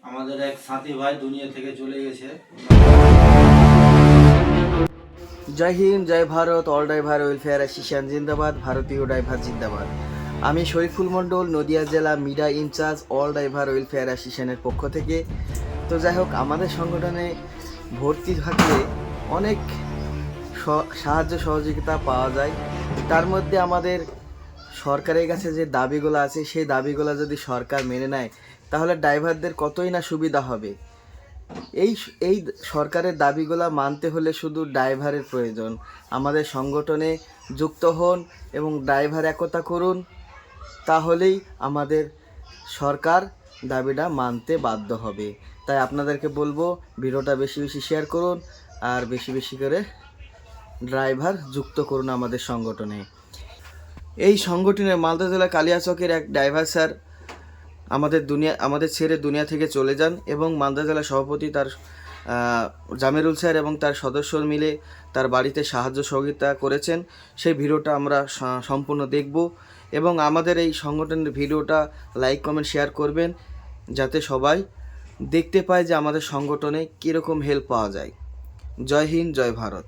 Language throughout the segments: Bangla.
আমাদের এক সাথী ভাই দুনিয়া থেকে চলে গেছে। জয় হিন্দ, জয় Bharat, all driver welfare association জিন্দাবাদ, ভারতীয় ড্রাইভার জিন্দাবাদ। আমি শরীফুল মণ্ডল, নদিয়া জেলা media in charge all driver welfare অ্যাসোসিয়েশনের পক্ষ থেকে। তো যাই হোক, আমাদের সংগঠনে ভর্তি থাকলে অনেক সাহায্য সহযোগিতা পাওয়া যায়। তার মধ্যে আমাদের সরকারের কাছে যে দাবিগুলো আছে, সেই দাবিগুলো যদি সরকার মেনে নেয় তাহলে ড্রাইভারদের কতই না সুবিধা হবে। এই এই সরকারের দাবিগুলো মানতে হলে শুধু ড্রাইভারের প্রয়োজন। আমাদের সংগঠনে যুক্ত হন এবং ড্রাইভার একতা করুন, তাহলেই আমাদের সরকার দাবিটা মানতে বাধ্য হবে। তাই আপনাদেরকে বলবো, ভিডিওটা বেশি বেশি শেয়ার করুন আর বেশি বেশি করে ড্রাইভার যুক্ত করুন আমাদের সংগঠনে। এই সংগঠনের মালদা জেলা কালিয়াচকের এক ড্রাইভার স্যার আমাদের ছেড়ে দুনিয়া থেকে চলে যান এবং মালদা জেলা সভাপতি তার জামেরুল স্যার এবং তার সদস্য মিলে তার বাড়িতে সাহায্য সহযোগিতা করেছেন। সেই ভিডিওটা আমরা সম্পূর্ণ দেখব এবং আমাদের এই সংগঠনের ভিডিওটা লাইক কমেন্ট শেয়ার করবেন, যাতে সবাই দেখতে পায় যে আমাদের সংগঠনে কীরকম হেল্প পাওয়া যায়। জয় হিন্দ, জয় ভারত।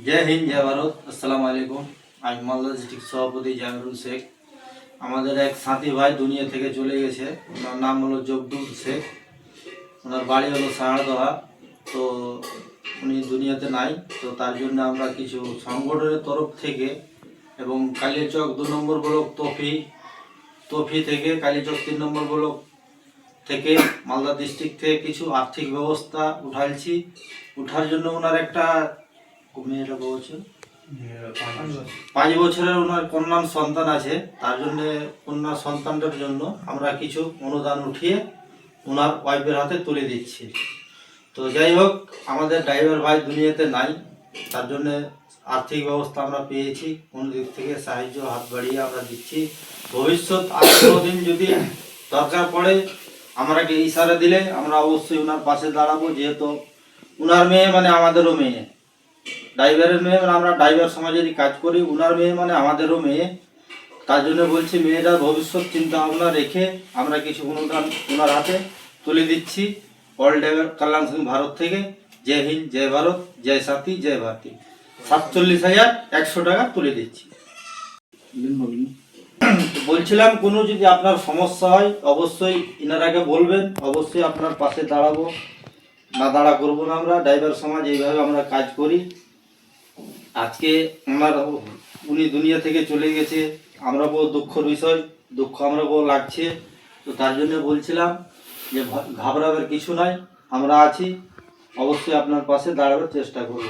জয় হিন্দ, জয় ভারত। আসসালামু আলাইকুম। আমি মালদা ডিস্ট্রিক্ট সভাপতি জামিরুল শেখ। আমাদের এক সাথী ভাই দুনিয়া থেকে চলে গেছে। ওনার নাম হলো জগদুল শেখ। ওনার বাড়ি হলো সাহারদোহা। তো উনি দুনিয়াতে নাই। তো তার জন্য আমরা কিছু সংগঠনের তরফ থেকে এবং কালিয়াচক 2 নম্বর ব্লক তফি থেকে কালিয়াচক 3 নম্বর ব্লক থেকে মালদা ডিস্ট্রিক্ট থেকে কিছু আর্থিক ব্যবস্থা উঠার জন্য ওনার একটা মেয়েরা বলছে 5 বছরের ওনার কন্যা সন্তান আছে। তার জন্য কন্যা সন্তানটার জন্য আমরা কিছু অনুদান উঠিয়ে ওনার ওয়াইফের হাতে তুলে দিচ্ছি। তো যাই হোক, আমাদের ড্রাইভার ভাই দুনিয়াতে নাই, তার জন্য আর্থিক ব্যবস্থা আমরা পেয়েছি। কোন দিক থেকে সাহায্য হাত বাড়িয়ে আমরা দিচ্ছি। ভবিষ্যৎ আর কোনোদিন যদি দরকার পড়ে আমাকে ইশারা দিলে আমরা অবশ্যই ওনার পাশে দাঁড়াবো। যেহেতু ওনার মেয়ে মানে আমাদেরও মেয়ে, ড্রাইভারের মেয়ে মানে আমরা ড্রাইভার সমাজেরই কাজ করি, ওনার মেয়ে মানে আমাদেরও মেয়ে। তার জন্য বলছি, মেয়েটার ভবিষ্যৎ চিন্তা ভাবনা রেখে আমরা কিছু অনুদান ওনার হাতে তুলে দিচ্ছি। অল ড্রাইভার কল্যাণ সংঘ ভারত থেকে। জয় হিন্দ, জয় ভারত, জয় সাথী, জয় ভারতী। 47,100 টাকা তুলে দিচ্ছি। বলছিলাম, কোনো যদি আপনার সমস্যা হয় অবশ্যই ইনারাকে বলবেন, অবশ্যই আপনার পাশে দাঁড়াবো, না দাঁড়া করবো না। আমরা ড্রাইভার সমাজ এইভাবে আমরা কাজ করি। আজকে উনি দুনিয়া থেকে চলে গেছে, আমরা বহু দুঃখের বিষয়, দুঃখ আমরা বহু লাগছে। তো তার জন্য বলছিলাম যে ঘাবড়াবার কিছু নাই, আমরা আছি, অবশ্যই আপনার পাশে দাঁড়াবার চেষ্টা করব।